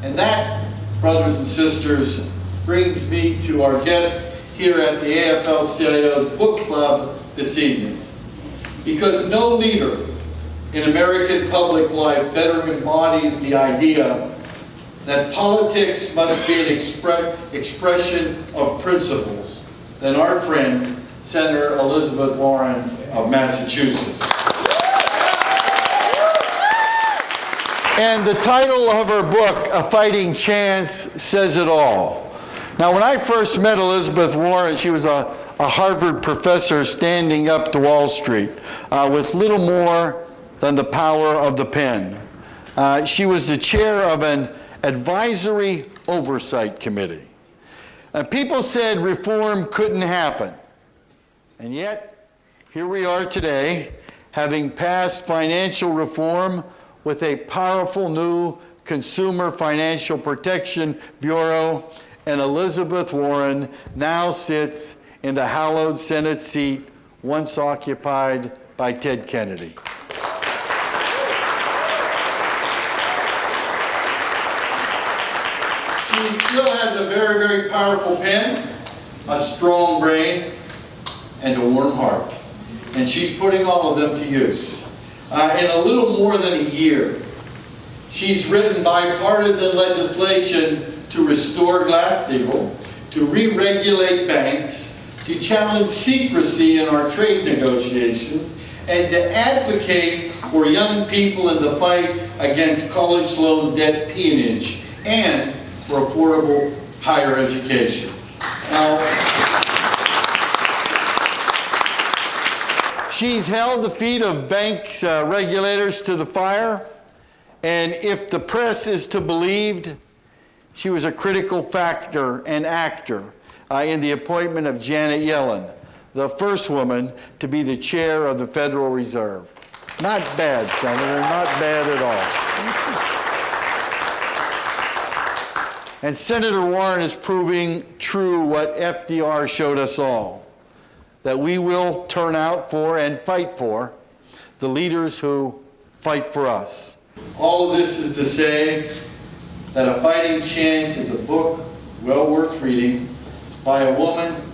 And that, brothers and sisters, brings me to our guest here at the AFL-CIO's book club this evening. Because no leader in American public life better embodies the idea that politics must be an expression of principles than our friend, Senator Elizabeth Warren of Massachusetts. And the title of her book, A Fighting Chance, says it all. Now, when I first met Elizabeth Warren, she was a Harvard professor standing up to Wall Street with little more than the power of the pen. She was the chair of an advisory oversight committee. People said reform couldn't happen. And yet, here we are today, having passed financial reform with a powerful new Consumer Financial Protection Bureau, and Elizabeth Warren now sits in the hallowed Senate seat once occupied by Ted Kennedy. She still has a very, very powerful pen, a strong brain, and a warm heart. And she's putting all of them to use. In a little more than a year, she's written bipartisan legislation to restore Glass-Steagall, to re-regulate banks, to challenge secrecy in our trade negotiations, and to advocate for young people in the fight against college loan debt peonage and for affordable higher education. Now, she's held the feet of banks regulators to the fire, and if the press is to be believed, she was a critical factor and actor in the appointment of Janet Yellen, the first woman to be the chair of the Federal Reserve. Not bad, Senator, not bad at all. And Senator Warren is proving true what FDR showed us all, that we will turn out for and fight for the leaders who fight for us. All of this is to say that A Fighting Chance is a book well worth reading by a woman,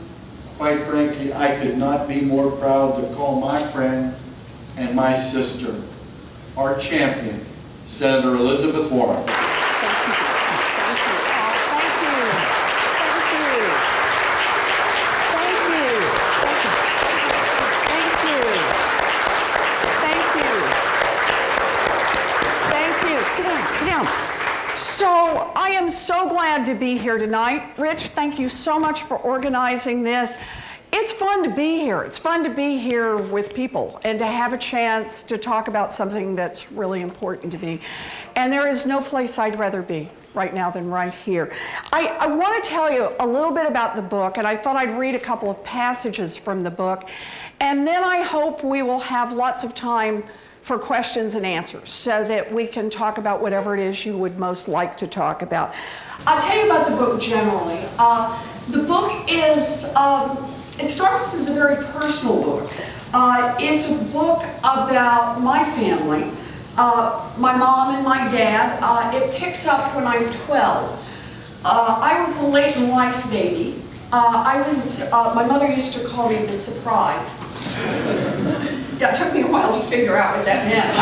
quite frankly, I could not be more proud to call my friend and my sister, our champion, Senator Elizabeth Warren. So I am so glad to be here tonight. Rich, thank you so much for organizing this. It's fun to be here. It's fun to be here with people and to have a chance to talk about something that's really important to me. And there is no place I'd rather be right now than right here. I want to tell you a little bit about the book, and I thought I'd read a couple of passages from the book, and then I hope we will have lots of time for questions and answers so that we can talk about whatever it is you would most like to talk about. I'll tell you about the book generally. The book is, it starts as a very personal book. It's a book about my family, my mom and my dad. It picks up when I'm 12. I was the late in life baby. My mother used to call me the surprise. Yeah, it took me a while to figure out what that meant.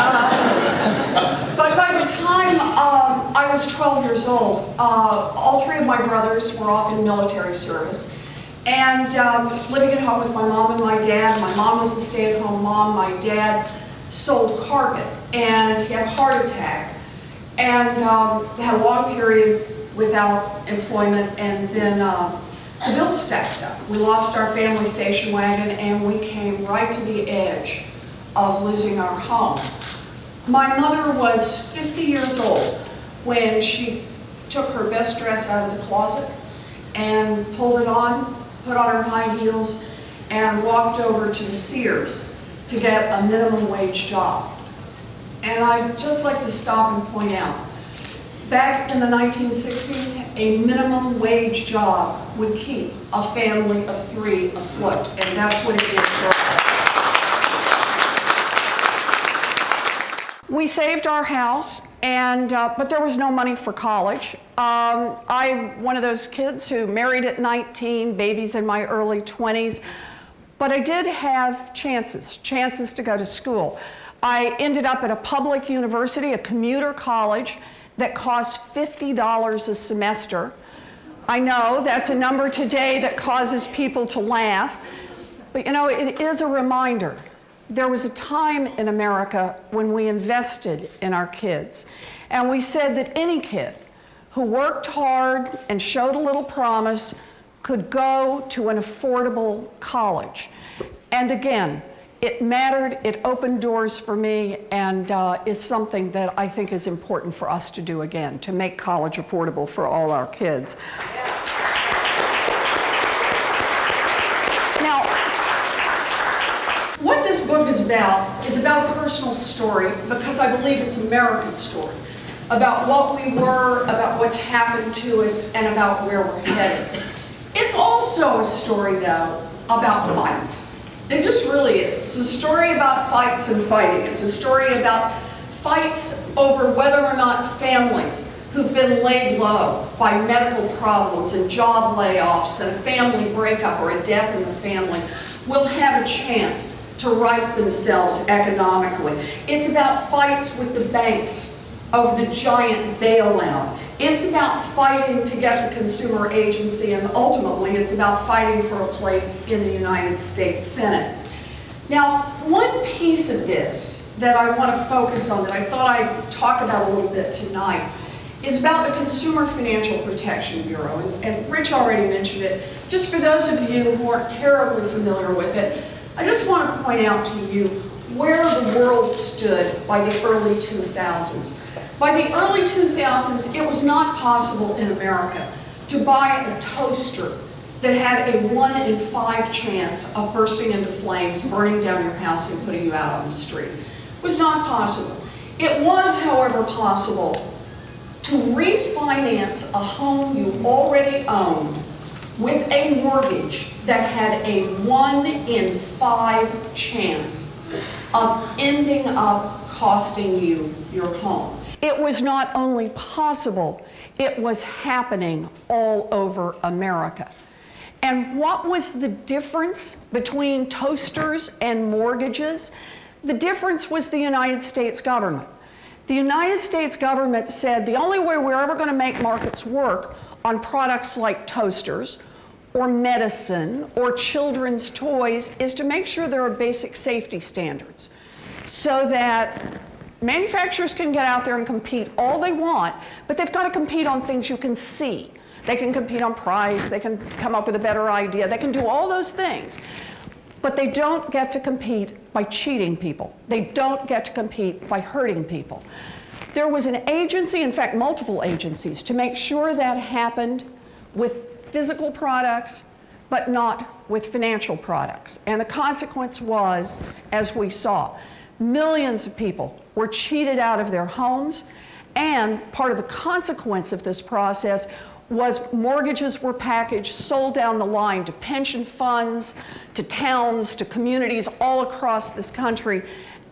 But by the time I was 12 years old, all three of my brothers were off in military service. And living at home with my mom and my dad. My mom was a stay-at-home mom. My dad sold carpet, and he had a heart attack. And had a long period without employment, and then the bills stacked up. We lost our family station wagon, and we came right to the edge of losing our home. My mother was 50 years old when she took her best dress out of the closet and pulled it on, put on her high heels, and walked over to Sears to get a minimum wage job. And I'd just like to stop and point out, back in the 1960s, a minimum wage job would keep a family of three afloat, and that's what it is for us. We saved our house, and but there was no money for college. I'm one of those kids who married at 19, babies in my early 20s, but I did have chances to go to school. I ended up at a public university, a commuter college, that cost $50 a semester. I know that's a number today that causes people to laugh, but you know, it is a reminder. There was a time in America when we invested in our kids, and we said that any kid who worked hard and showed a little promise could go to an affordable college. And again, it mattered, it opened doors for me, and is something that I think is important for us to do again, to make college affordable for all our kids. Now, what this book is about a personal story, because I believe it's America's story, about what we were, about what's happened to us, and about where we're headed. It's also a story, though, about fights. It just really is. It's a story about fights and fighting. It's a story about fights over whether or not families who've been laid low by medical problems and job layoffs and a family breakup or a death in the family will have a chance to right themselves economically. It's about fights with the banks over the giant bailout. It's about fighting to get the consumer agency, and ultimately it's about fighting for a place in the United States Senate. Now, one piece of this that I want to focus on, that I thought I'd talk about a little bit tonight, is about the Consumer Financial Protection Bureau, and Rich already mentioned it. Just for those of you who aren't terribly familiar with it, I just want to point out to you where the world stood by the early 2000s. By the early 2000s, it was not possible in America to buy a toaster that had a 1 in 5 chance of bursting into flames, burning down your house, and putting you out on the street. It was not possible. It was, however, possible to refinance a home you already owned with a mortgage that had a 1 in 5 chance of ending up costing you your home. It was not only possible, it was happening all over America. And what was the difference between toasters and mortgages? The difference was the United States government. The United States government said the only way we're ever going to make markets work on products like toasters or medicine or children's toys is to make sure there are basic safety standards so that manufacturers can get out there and compete all they want, but they've got to compete on things you can see. They can compete on price, they can come up with a better idea, they can do all those things. But they don't get to compete by cheating people. They don't get to compete by hurting people. There was an agency, in fact multiple agencies, to make sure that happened with physical products, but not with financial products. And the consequence was, as we saw, millions of people were cheated out of their homes, and part of the consequence of this process was mortgages were packaged, sold down the line to pension funds, to towns, to communities all across this country,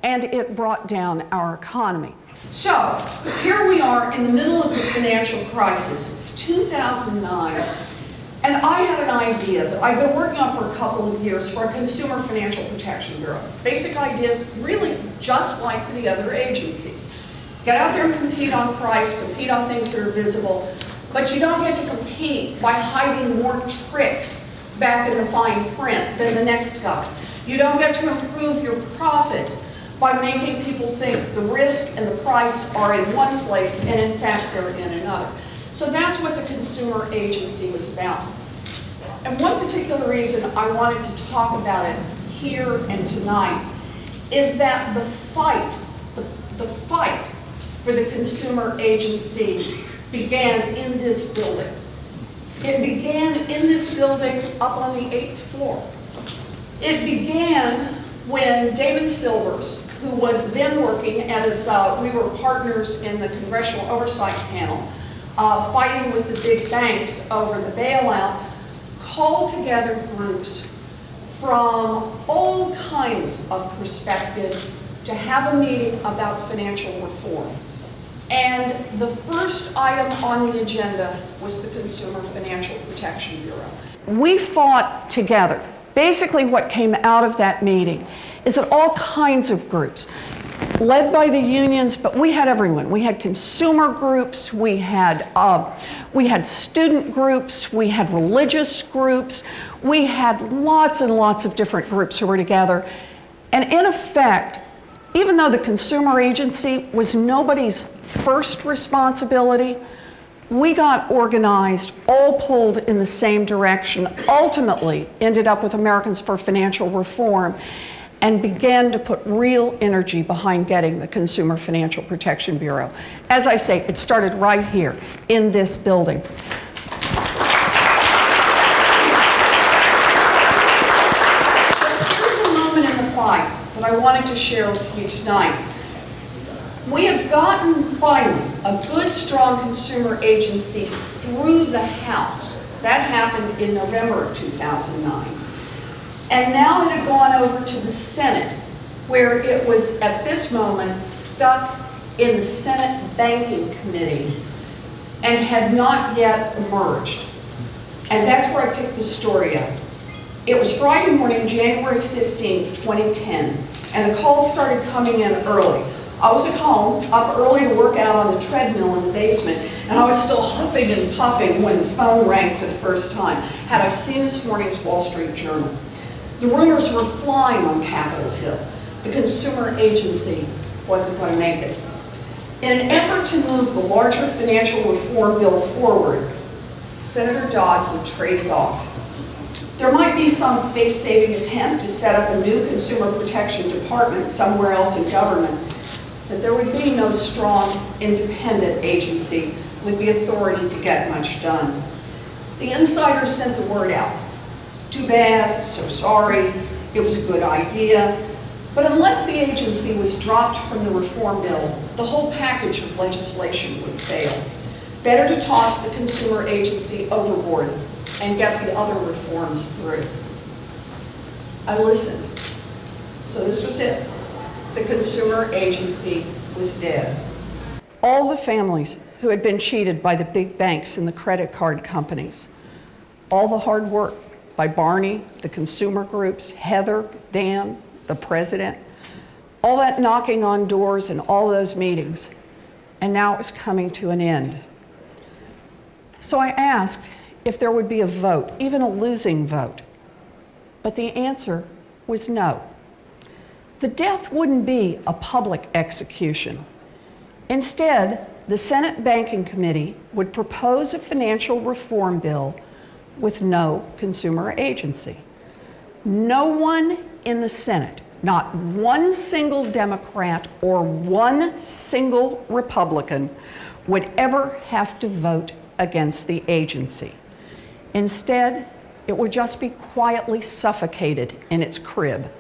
and it brought down our economy. So here we are in the middle of the financial crisis. It's 2009, and I had an idea that I've been working on for a couple of years for a Consumer Financial Protection Bureau. Basic ideas, really just like the other agencies. Get out there and compete on price, compete on things that are visible, but you don't get to compete by hiding more tricks back in the fine print than the next guy. You don't get to improve your profits by making people think the risk and the price are in one place and in fact they're in another. So that's what the consumer agency was about. And one particular reason I wanted to talk about it here and tonight is that the fight for the consumer agency began in this building. It began in this building up on the 8th floor. It began when Damon Silvers, who was then working as we were partners in the Congressional Oversight Panel, fighting with the big banks over the bailout, called together groups from all kinds of perspectives to have a meeting about financial reform. And the first item on the agenda was the Consumer Financial Protection Bureau. We fought together. Basically what came out of that meeting is that all kinds of groups, led by the unions, but we had everyone. We had consumer groups, we had student groups, we had religious groups, we had lots and lots of different groups who were together. And in effect, even though the consumer agency was nobody's first responsibility, we got organized, all pulled in the same direction, ultimately ended up with Americans for Financial Reform, and began to put real energy behind getting the Consumer Financial Protection Bureau. As I say, it started right here in this building. But here's a moment in the fight that I wanted to share with you tonight. We have gotten, finally, a good, strong consumer agency through the House. That happened in November of 2009. And now it had gone over to the Senate, where it was, at this moment, stuck in the Senate Banking Committee and had not yet emerged. And that's where I picked the story up. It was Friday morning, January 15th, 2010, and the calls started coming in early. I was at home, up early to work out on the treadmill in the basement, and I was still huffing and puffing when the phone rang for the first time. Had I seen this morning's Wall Street Journal? The rumors were flying on Capitol Hill. The consumer agency wasn't going to make it. In an effort to move the larger financial reform bill forward, Senator Dodd would trade it off. There might be some face-saving attempt to set up a new consumer protection department somewhere else in government, but there would be no strong, independent agency with the authority to get much done. The insiders sent the word out. Too bad, so sorry, it was a good idea. But unless the agency was dropped from the reform bill, the whole package of legislation would fail. Better to toss the consumer agency overboard and get the other reforms through. I listened. So this was it. The consumer agency was dead. All the families who had been cheated by the big banks and the credit card companies, all the hard work by Barney, the consumer groups, Heather, Dan, the president, all that knocking on doors and all those meetings, and now it was coming to an end. So I asked if there would be a vote, even a losing vote, but the answer was no. The death wouldn't be a public execution. Instead, the Senate Banking Committee would propose a financial reform bill with no consumer agency. No one in the Senate, not one single Democrat or one single Republican, would ever have to vote against the agency. Instead, it would just be quietly suffocated in its crib.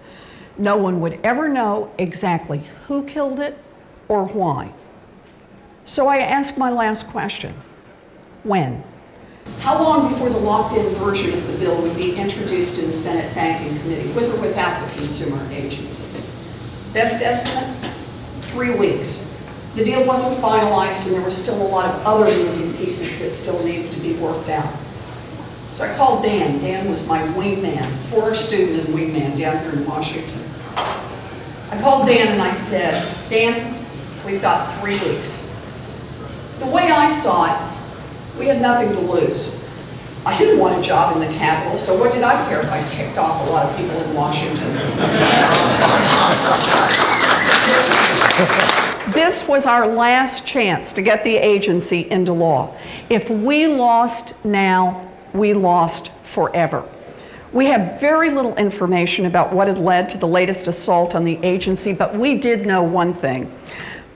No one would ever know exactly who killed it or why. So I asked my last question: when? How long before the locked-in version of the bill would be introduced in the Senate Banking Committee, with or without the consumer agency? Best estimate, 3 weeks. The deal wasn't finalized, and there were still a lot of other moving pieces that still needed to be worked out. So I called Dan. Dan was my wingman, former student and wingman down here in Washington. I called Dan and I said, Dan, we've got 3 weeks. The way I saw it, we had nothing to lose. I didn't want a job in the Capitol, so what did I care if I ticked off a lot of people in Washington? This was our last chance to get the agency into law. If we lost now, we lost forever. We have very little information about what had led to the latest assault on the agency, but we did know one thing.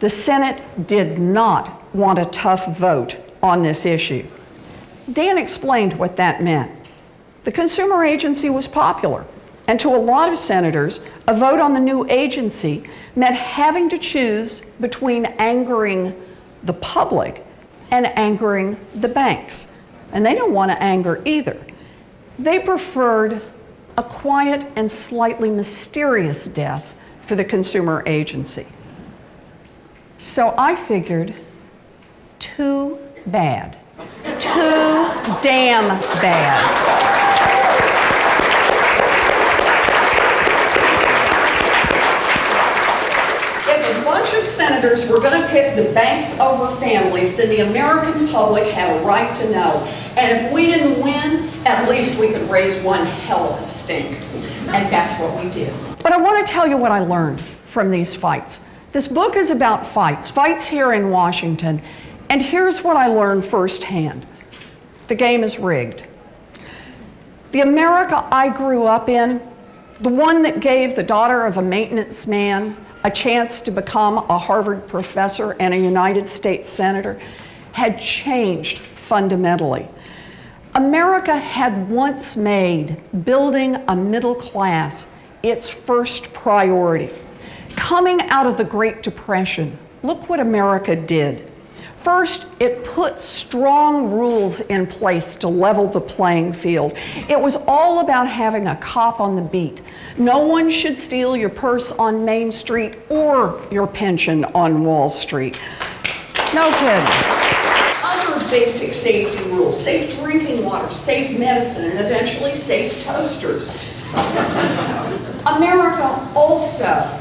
The Senate did not want a tough vote on this issue. Dan explained what that meant. The consumer agency was popular, and to a lot of senators, a vote on the new agency meant having to choose between angering the public and angering the banks. And they don't want to anger either. They preferred a quiet and slightly mysterious death for the consumer agency. So I figured, too bad. Too damn bad. If a bunch of senators were going to pick the banks over families, then the American public had a right to know. And if we didn't win, at least we could raise one hell of a stink. And that's what we did. But I want to tell you what I learned from these fights. This book is about fights here in Washington. And here's what I learned firsthand. The game is rigged. The America I grew up in, the one that gave the daughter of a maintenance man a chance to become a Harvard professor and a United States senator, had changed fundamentally. America had once made building a middle class its first priority. Coming out of the Great Depression, look what America did. First, it put strong rules in place to level the playing field. It was all about having a cop on the beat. No one should steal your purse on Main Street or your pension on Wall Street. No kidding. Other basic safety rules: safe drinking water, safe medicine, and eventually safe toasters. America also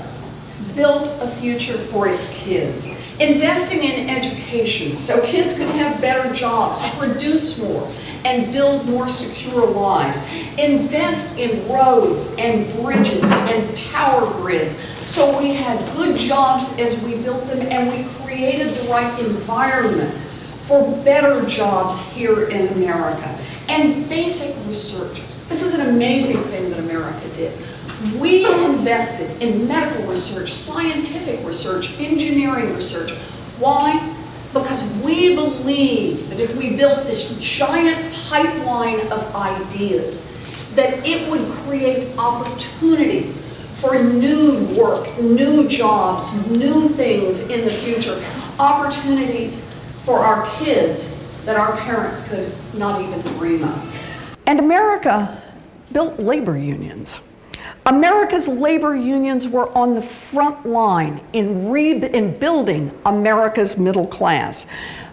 built a future for its kids, investing in education so kids could have better jobs, produce more, and build more secure lives. Invest in roads and bridges and power grids so we had good jobs as we built them, and we created the right environment for better jobs here in America. And basic research. This is an amazing thing that America did. We invested in medical research, scientific research, engineering research. Why? Because we believe that if we built this giant pipeline of ideas, that it would create opportunities for new work, new jobs, new things in the future, opportunities for our kids that our parents could not even dream of. And America built labor unions. America's labor unions were on the front line in building America's middle class,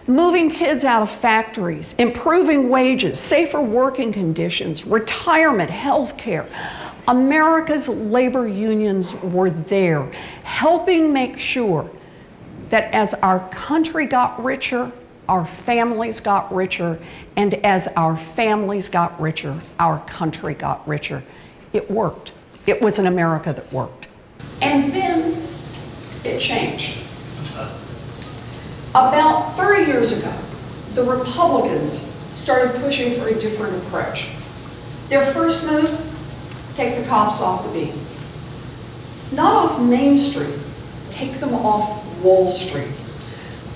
moving kids out of factories, improving wages, safer working conditions, retirement, health care. America's labor unions were there, helping make sure that as our country got richer, our families got richer, and as our families got richer, our country got richer. It worked. It was an America that worked. And then it changed. About 30 years ago, the Republicans started pushing for a different approach. Their first move: take the cops off the beat. Not off Main Street, take them off Wall Street.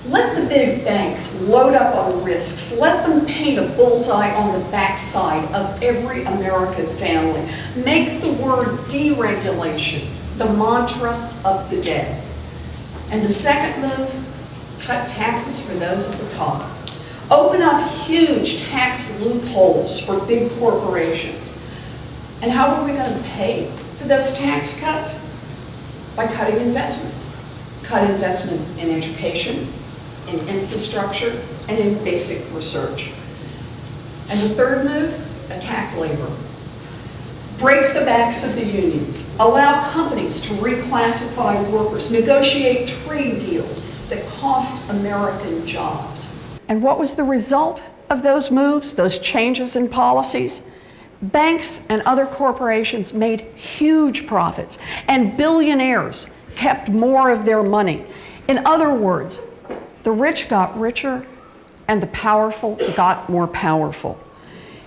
Let the big banks load up on risks. Let them paint a bullseye on the backside of every American family. Make the word deregulation the mantra of the day. And the second move: cut taxes for those at the top. Open up huge tax loopholes for big corporations. And how are we going to pay for those tax cuts? By cutting investments. Cut investments in education, in infrastructure, and in basic research. And the third move: attack labor. Break the backs of the unions. Allow companies to reclassify workers. Negotiate trade deals that cost American jobs. And what was the result of those moves, those changes in policies? Banks and other corporations made huge profits, and billionaires kept more of their money. In other words, the rich got richer and the powerful got more powerful.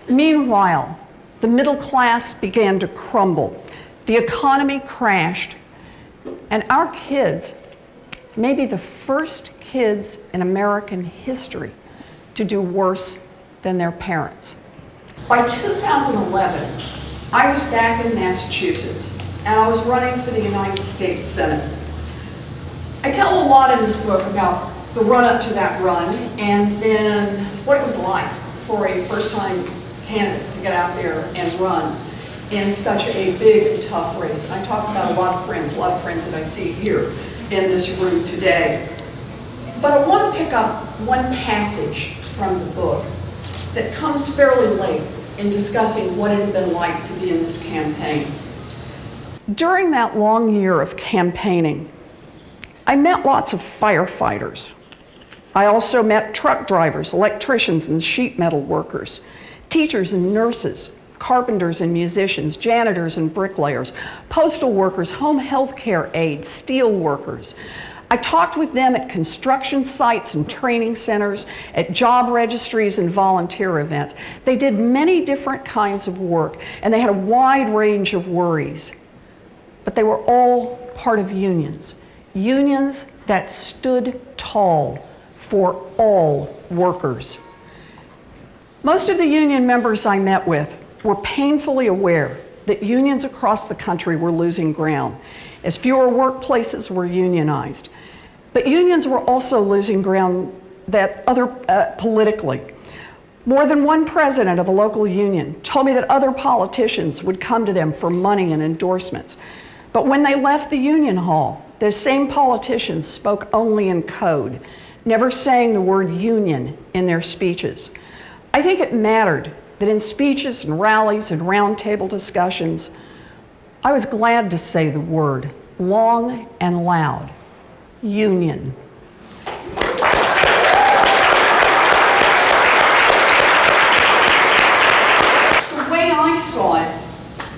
Meanwhile, the middle class began to crumble. The economy crashed, and our kids may be the first kids in American history to do worse than their parents. By 2011, I was back in Massachusetts, and I was running for the United States Senate. I tell a lot in this book about the run-up to that run, and then what it was like for a first-time candidate to get out there and run. in such a big and tough race. And I talk about a lot of friends that I see here in this room today. But I want to pick up one passage from the book that comes fairly late in discussing what it had been like to be in this campaign. During that long year of campaigning, I met lots of firefighters. I also met truck drivers, electricians and sheet metal workers, teachers and nurses, carpenters and musicians, janitors and bricklayers, postal workers, home health care aides, steel workers. I talked with them at construction sites and training centers, at job registries and volunteer events. They did many different kinds of work, and they had a wide range of worries. But they were all part of unions, unions that stood tall for all workers. Most of the union members I met with were painfully aware that unions across the country were losing ground, as fewer workplaces were unionized. But unions were also losing ground politically. More than one president of a local union told me that other politicians would come to them for money and endorsements. But when they left the union hall, those same politicians spoke only in code, never saying the word union in their speeches. I think it mattered that in speeches and rallies and roundtable discussions, I was glad to say the word long and loud, union. The way I saw it,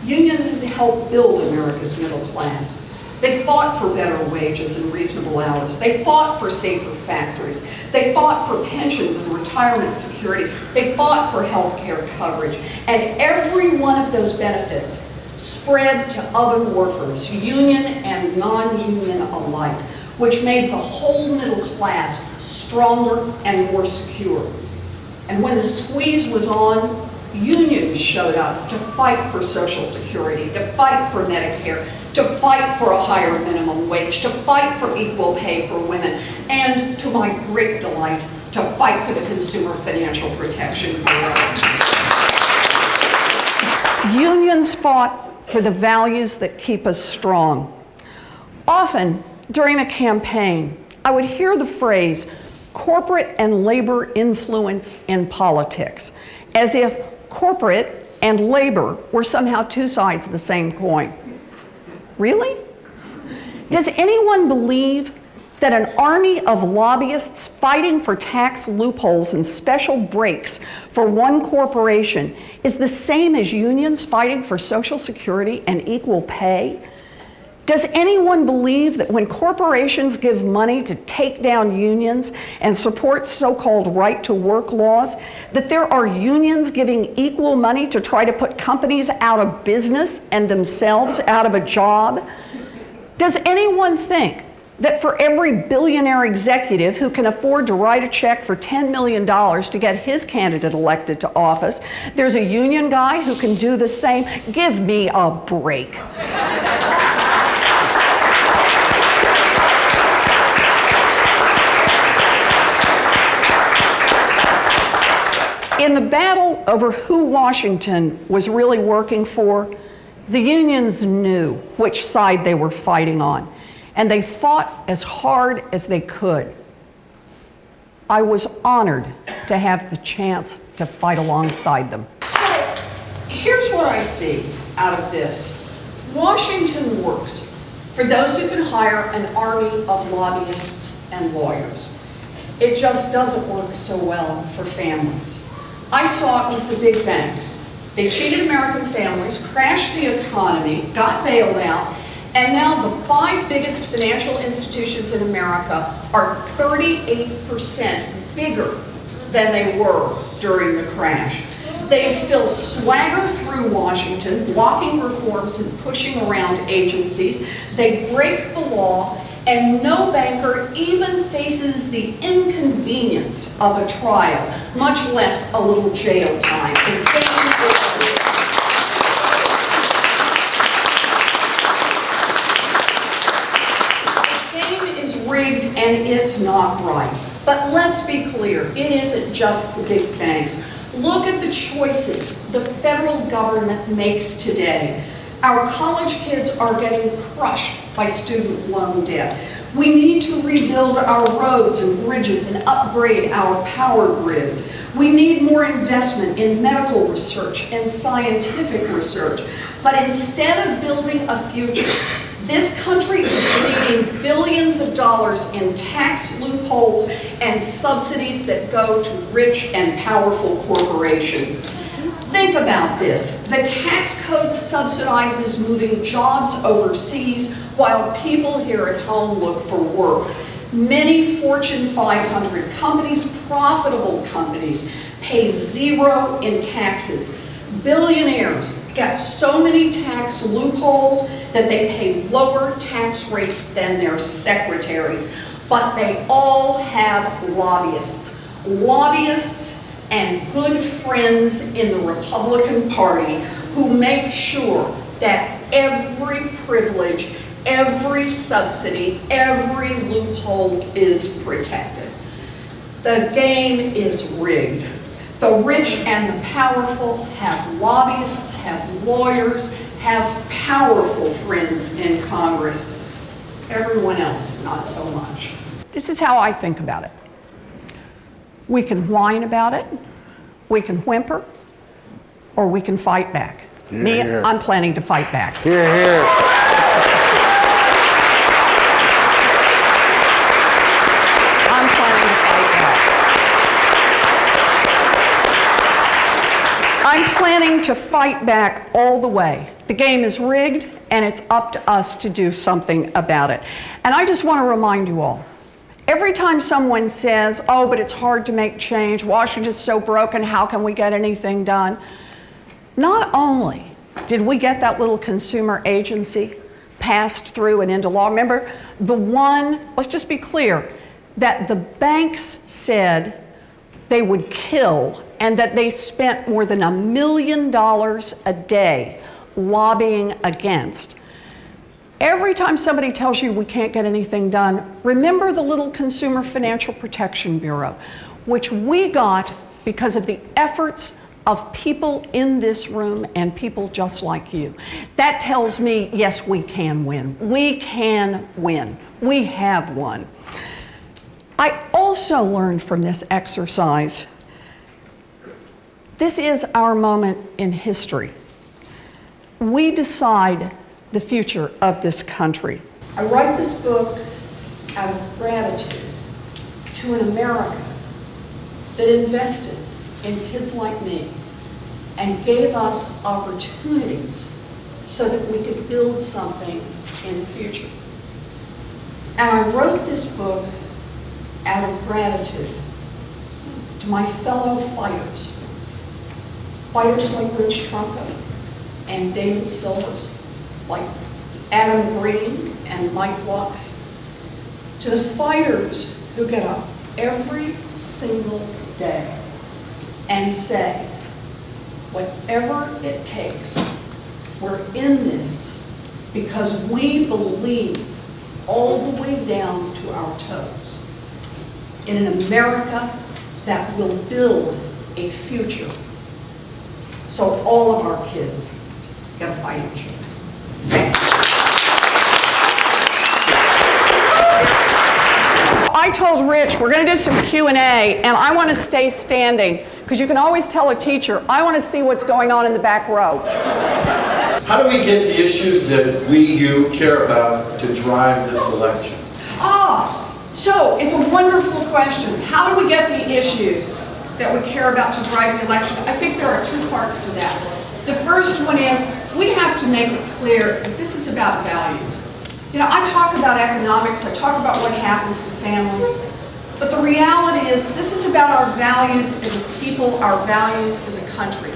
unions had helped build America's middle class. They fought for better wages and reasonable hours. They fought for safer factories. They fought for pensions and retirement security. They fought for health care coverage. And every one of those benefits spread to other workers, union and non-union alike, which made the whole middle class stronger and more secure. And when the squeeze was on, unions showed up to fight for Social Security, to fight for Medicare, to fight for a higher minimum wage, to fight for equal pay for women, and to my great delight, to fight for the Consumer Financial Protection Bureau. Unions fought for the values that keep us strong. Often, during the campaign, I would hear the phrase, corporate and labor influence in politics, as if corporate and labor were somehow two sides of the same coin. Really? Does anyone believe that an army of lobbyists fighting for tax loopholes and special breaks for one corporation is the same as unions fighting for Social Security and equal pay? Does anyone believe that when corporations give money to take down unions and support so-called right-to-work laws, that there are unions giving equal money to try to put companies out of business and themselves out of a job? Does anyone think that for every billionaire executive who can afford to write a check for $10 million to get his candidate elected to office, there's a union guy who can do the same? Give me a break. In the battle over who Washington was really working for, the unions knew which side they were fighting on, and they fought as hard as they could. I was honored to have the chance to fight alongside them. So, here's what I see out of this. Washington works for those who can hire an army of lobbyists and lawyers. It just doesn't work so well for families. I saw it with the big banks. They cheated American families, crashed the economy, got bailed out, and now the 5 biggest financial institutions in America are 38% bigger than they were during the crash. They still swagger through Washington, blocking reforms and pushing around agencies. They break the law, and no banker even faces the inconvenience of a trial, much less a little jail time. The game is rigged and it's not right. But let's be clear, it isn't just the big banks. Look at the choices the federal government makes today. Our college kids are getting crushed by student loan debt. We need to rebuild our roads and bridges and upgrade our power grids. We need more investment in medical research and scientific research. But instead of building a future, this country is bleeding billions of dollars in tax loopholes and subsidies that go to rich and powerful corporations. Think about this. The tax code subsidizes moving jobs overseas while people here at home look for work. Many Fortune 500 companies, profitable companies, pay zero in taxes. Billionaires get so many tax loopholes that they pay lower tax rates than their secretaries. But they all have lobbyists. Lobbyists and good friends in the Republican Party who make sure that every privilege, every subsidy, every loophole is protected. The game is rigged. The rich and the powerful have lobbyists, have lawyers, have powerful friends in Congress. Everyone else, not so much. This is how I think about it. We can whine about it, we can whimper, or we can fight back. Hear, Me, hear. I'm planning to fight back. Here, here. I'm planning to fight back. I'm planning to fight back all the way. The game is rigged, and it's up to us to do something about it. And I just want to remind you all, every time someone says, oh, but it's hard to make change, Washington's so broken, how can we get anything done? Not only did we get that little consumer agency passed through and into law, remember the one, let's just be clear, that the banks said they would kill and that they spent more than $1 million a day lobbying against. Every time somebody tells you we can't get anything done, remember the little Consumer Financial Protection Bureau, which we got because of the efforts of people in this room and people just like you. That tells me, yes, we can win. We can win. We have won. I also learned from this exercise, this is our moment in history. We decide the future of this country. I write this book out of gratitude to an America that invested in kids like me and gave us opportunities so that we could build something in the future. And I wrote this book out of gratitude to my fellow fighters, fighters like Richard Trumka and David Silvers, like Adam Green and Mike Lux, to the fighters who get up every single day and say, whatever it takes, we're in this because we believe all the way down to our toes in an America that will build a future so all of our kids get a fighting chance. I told Rich we're going to do some Q&A, and I want to stay standing because you can always tell a teacher, I want to see what's going on in the back row. How do we get the issues that you care about to drive this election? So it's a wonderful question. How do we get the issues that we care about to drive the election? I think there are two parts to that. The first one is we have to make it clear that this is about values. You know, I talk about economics, I talk about what happens to families, but the reality is this is about our values as a people, our values as a country.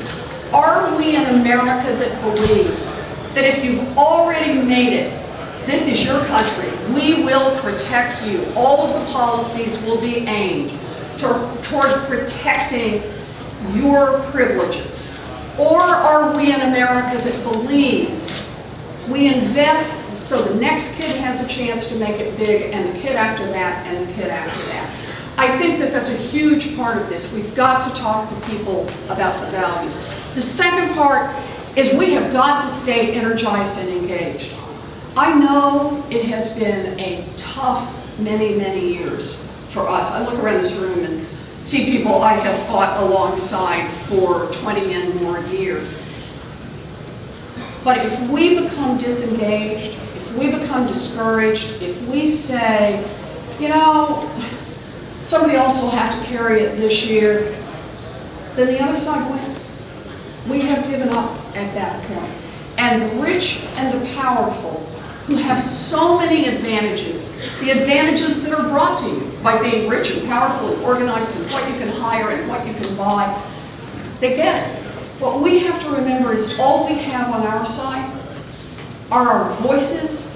Are we an America that believes that if you've already made it, this is your country, we will protect you. All of the policies will be aimed toward protecting your privileges. Or are we an America that believes we invest so the next kid has a chance to make it big, and the kid after that, and the kid after that? I think that that's a huge part of this. We've got to talk to people about the values. The second part is we have got to stay energized and engaged. I know it has been a tough many, many years for us. I look around this room and see people I have fought alongside for 20 and more years. But if we become disengaged, if we become discouraged, if we say, you know, somebody else will have to carry it this year, then the other side wins. We have given up at that point. And the rich and the powerful, who have so many advantages, the advantages that are brought to you by being rich and powerful and organized and what you can hire and what you can buy, they get it. What we have to remember is all we have on our side are our voices,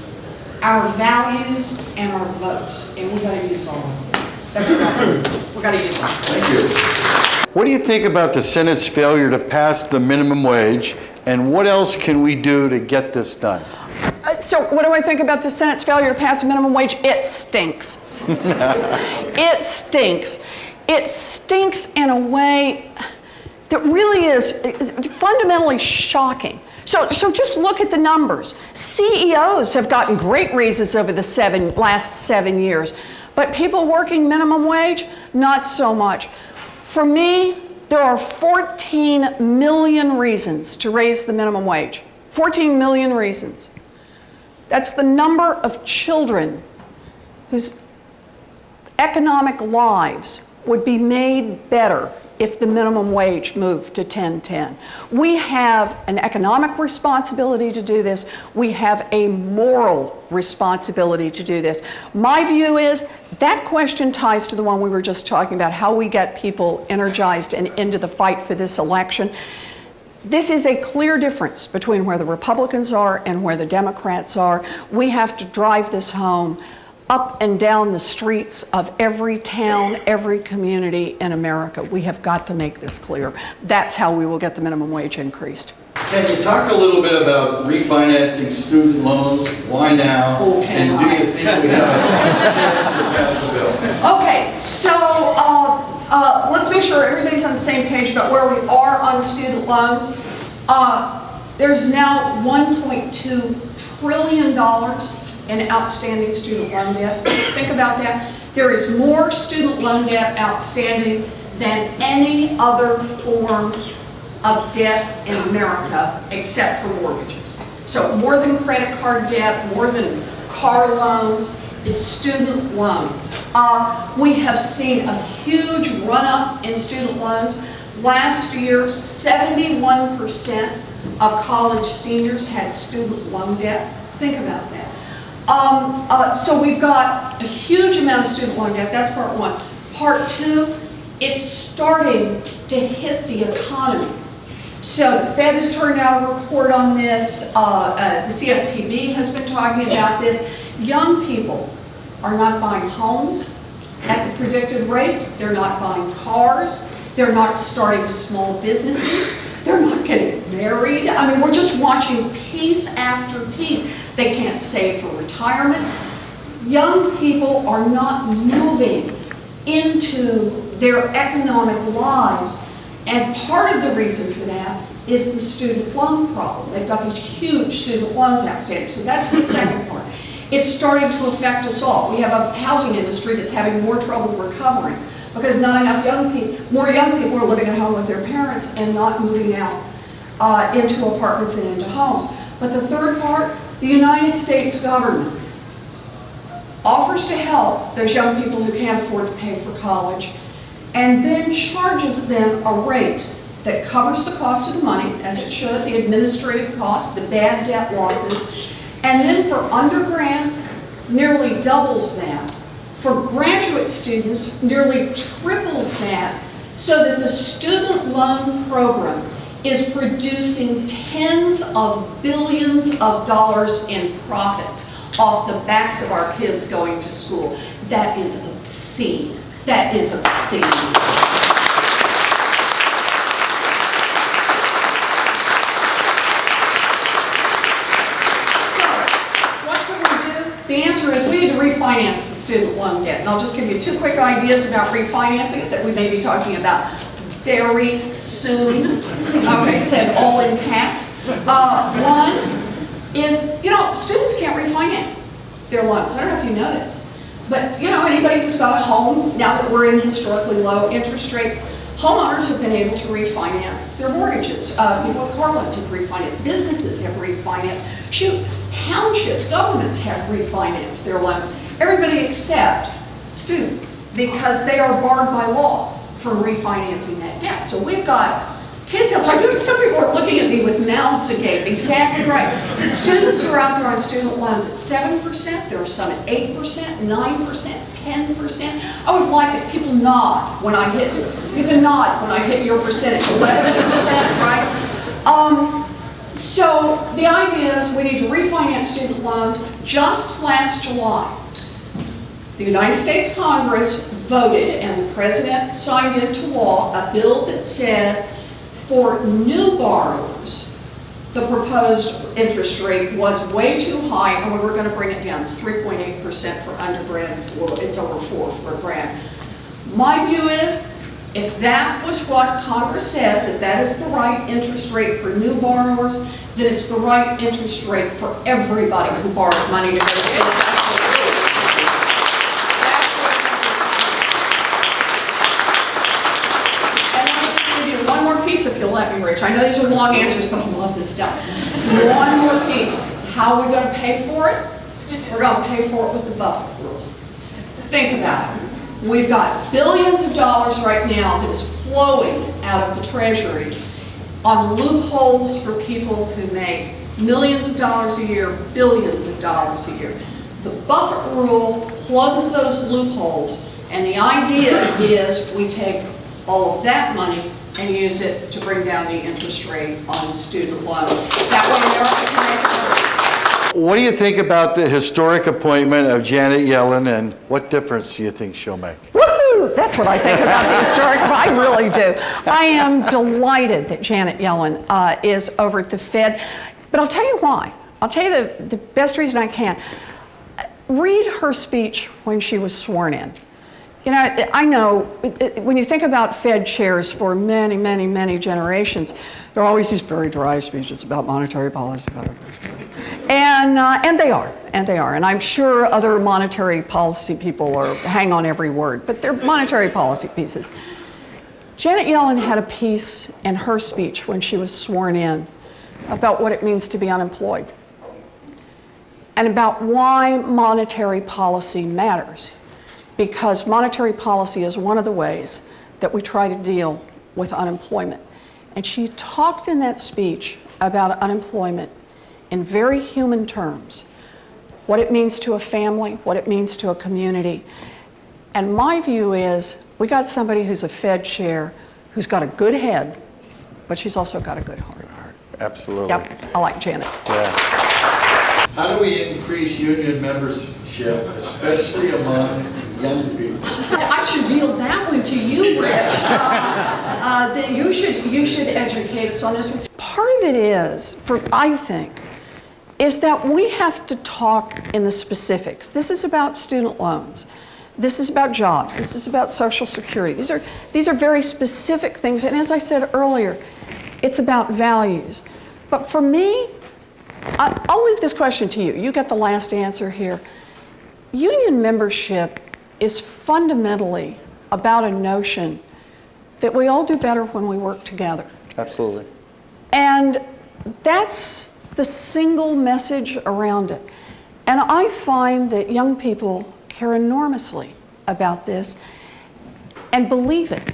our values, and our votes. And we got to use all of them. That's what we got to use all of them. Thank you. What do you think about the Senate's failure to pass the minimum wage, and what else can we do to get this done? So what do I think about the Senate's failure to pass a minimum wage? It stinks. It stinks. It stinks in a way that really is fundamentally shocking. So just look at the numbers. CEOs have gotten great raises over the last 7 years, but people working minimum wage, not so much. For me, there are 14 million reasons to raise the minimum wage. 14 million reasons. That's the number of children whose economic lives would be made better if the minimum wage moved to $10.10. We have an economic responsibility to do this. We have a moral responsibility to do this. My view is that question ties to the one we were just talking about, how we get people energized and into the fight for this election. This is a clear difference between where the Republicans are and where the Democrats are. We have to drive this home up and down the streets of every town, every community in America. We have got to make this clear. That's how we will get the minimum wage increased. Can you talk a little bit about refinancing student loans? Why now? And do you think we have a chance to pass the bill? Okay, so let's make sure everybody's on the same page about where we are on student loans. There's now $1.2 trillion in outstanding student loan debt. Think about that. There is more student loan debt outstanding than any other form of debt in America except for mortgages. So more than credit card debt, more than car loans, is student loans. We have seen a huge run-up in student loans. Last year, 71% of college seniors had student loan debt. Think about that. So we've got a huge amount of student loan debt. That's part one. Part two, it's starting to hit the economy. So the Fed has turned out a report on this. The CFPB has been talking about this. Young people are not buying homes at the predicted rates. They're not buying cars. They're not starting small businesses. They're not getting married. I mean, we're just watching piece after piece. They can't save for retirement. Young people are not moving into their economic lives. And part of the reason for that is the student loan problem. They've got these huge student loans outstanding. So that's the second part. It's starting to affect us all. We have a housing industry that's having more trouble recovering because not enough more young people are living at home with their parents and not moving out into apartments and into homes. But the third part, the United States government offers to help those young people who can't afford to pay for college and then charges them a rate that covers the cost of the money, as it should, the administrative costs, the bad debt losses, and then for undergrads, nearly doubles that. For graduate students, nearly triples that, so that the student loan program is producing tens of billions of dollars in profits off the backs of our kids going to school. That is obscene. That is obscene. The answer is we need to refinance the student loan debt. And I'll just give you 2 quick ideas about refinancing it that we may be talking about very soon. Okay, said all in caps. One is, students can't refinance their loans. I don't know if you know this, but anybody who's got a home, now that we're in historically low interest rates, homeowners have been able to refinance their mortgages. People with car loans have refinanced. Businesses have refinanced. Shoot, townships, governments have refinanced their loans. Everybody except students, because they are barred by law from refinancing that debt. So we've got kids outside. Some people are looking at me with mouths agape. Exactly right. Students who are out there on student loans at 7%. There are some at 8%, 9%, 10%. I always like it. People nod when I hit. You can nod when I hit your percentage. 11%, right? So the idea is we need to refinance student loans. Just last July, the United States Congress voted, and the President signed into law, a bill that said for new borrowers, the proposed interest rate was way too high, and we were going to bring it down. It's 3.8% for undergrad. It's over 4 for a grad. My view is, if that was what Congress said, that is the right interest rate for new borrowers, then it's the right interest rate for everybody who borrows money to go to education. If you'll let me, Rich. I know these are long answers, but I love this stuff. One more piece. How are we going to pay for it? We're going to pay for it with the Buffett rule. Think about it. We've got billions of dollars right now that is flowing out of the Treasury on loopholes for people who make millions of dollars a year, billions of dollars a year. The Buffett rule plugs those loopholes, and the idea is we take all of that money and use it to bring down the interest rate on student loans. That way America can make it. What do you think about the historic appointment of Janet Yellen, and what difference do you think she'll make? Woohoo! That's what I think about the historic. I really do. I am delighted that Janet Yellen is over at the Fed, but I'll tell you why. I'll tell you the best reason I can. Read her speech when she was sworn in. I know when you think about Fed chairs for many, many, many generations, there are always these very dry speeches about monetary policy. And they are. And I'm sure other monetary policy people hang on every word, but they're monetary policy pieces. Janet Yellen had a piece in her speech when she was sworn in about what it means to be unemployed and about why monetary policy matters. Because monetary policy is one of the ways that we try to deal with unemployment. And she talked in that speech about unemployment in very human terms, what it means to a family, what it means to a community. And my view is we got somebody who's a Fed chair who's got a good head, but she's also got a good heart. Absolutely. Yep, I like Janet. Yeah. How do we increase union membership, especially among young people? I should yield that one to you, Rich. That you should educate us on this one. Part of it is, I think, is that we have to talk in the specifics. This is about student loans. This is about jobs. This is about Social Security. These are very specific things. And as I said earlier, it's about values. But for me, I'll leave this question to you. You get the last answer here. Union membership is fundamentally about a notion that we all do better when we work together. Absolutely. And that's the single message around it. And I find that young people care enormously about this and believe it,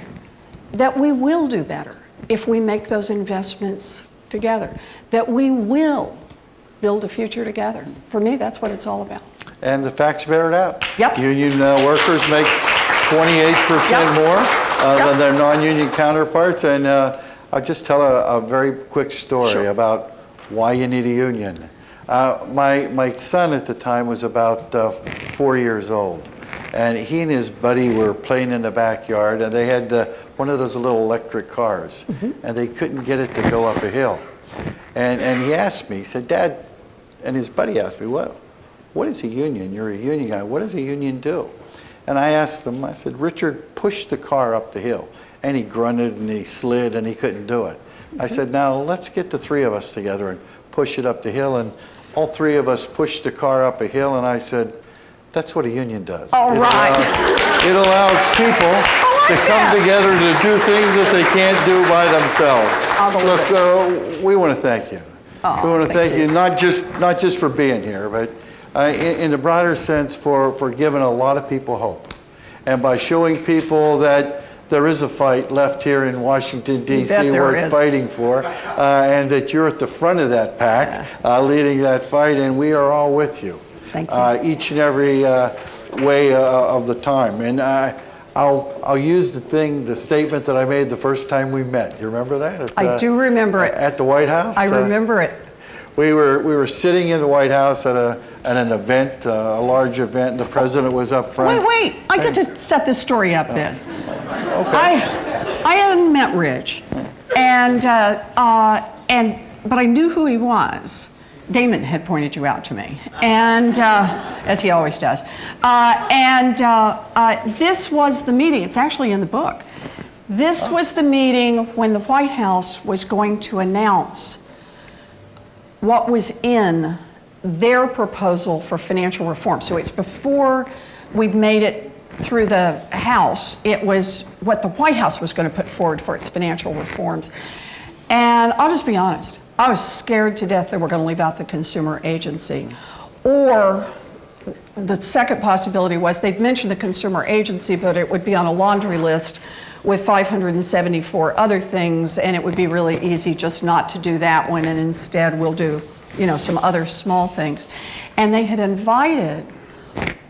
that we will do better if we make those investments together, that we will build a future together. For me, that's what it's all about. And the facts bear it out. Yep. Union workers make 28% more than their non-union counterparts. And I'll just tell a very quick story about why you need a union. My son at the time was about 4 years old. And he and his buddy were playing in the backyard, and they had one of those little electric cars. And they couldn't get it to go up a hill. And he asked me, he said, "Dad," and his buddy asked me, what is a union? You're a union guy. What does a union do? And I asked them, I said, Richard pushed the car up the hill. And he grunted and he slid and he couldn't do it. I said, now let's get the three of us together and push it up the hill. And all three of us pushed the car up a hill, and I said, that's what a union does. All right. It allows people to come together to do things that they can't do by themselves. Look, we want to thank you. We want to thank you, not just for being here, but in the broader sense for giving a lot of people hope. And by showing people that there is a fight left here in Washington, D.C. worth fighting for, and that you're at the front of that pack, leading that fight, and we are all with you. Thank you. Each and every way of the time. And I'll use the statement that I made the first time we met. You remember that? I do remember it. At the White House? I remember it. We were sitting in the White House at an event, a large event, and the president was up front. Wait, I get to set this story up then. Okay. I hadn't met Rich, but I knew who he was. Damon had pointed you out to me, and as he always does. This was the meeting. It's actually in the book. This was the meeting when the White House was going to announce what was in their proposal for financial reform. So it's before we've made it through the House. It was what the White House was going to put forward for its financial reforms. And I'll just be honest, I was scared to death they were going to leave out the consumer agency. Or the second possibility was they'd mentioned the consumer agency, but it would be on a laundry list with 574 other things, and it would be really easy just not to do that one, and instead we'll do, some other small things. And they had invited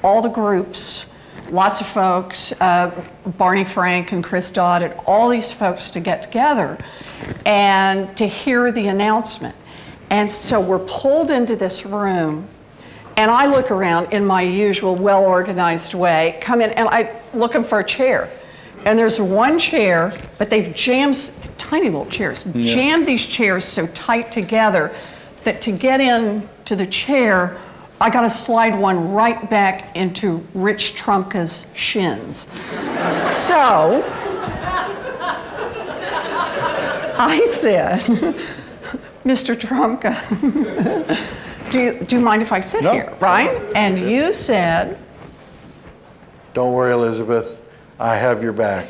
all the groups, lots of folks, Barney Frank and Chris Dodd, and all these folks to get together and to hear the announcement. And so we're pulled into this room, and I look around in my usual well-organized way, come in, and I'm looking for a chair. And there's one chair, but they've jammed, tiny little chairs, jammed these chairs so tight together that to get in to the chair, I got to slide one right back into Rich Trumka's shins. So I said, Mr. Trumka, do you mind if I sit here, right? And you said, don't worry, Elizabeth. I have your back.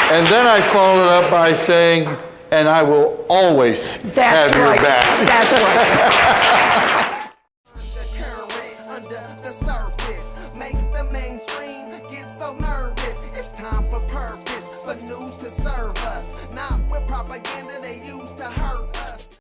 And then I followed up by saying, and I will always have your back. That's right. Under the surface makes the mainstream get so nervous. It's time for purpose, for news to serve us, not with propaganda they use to hurt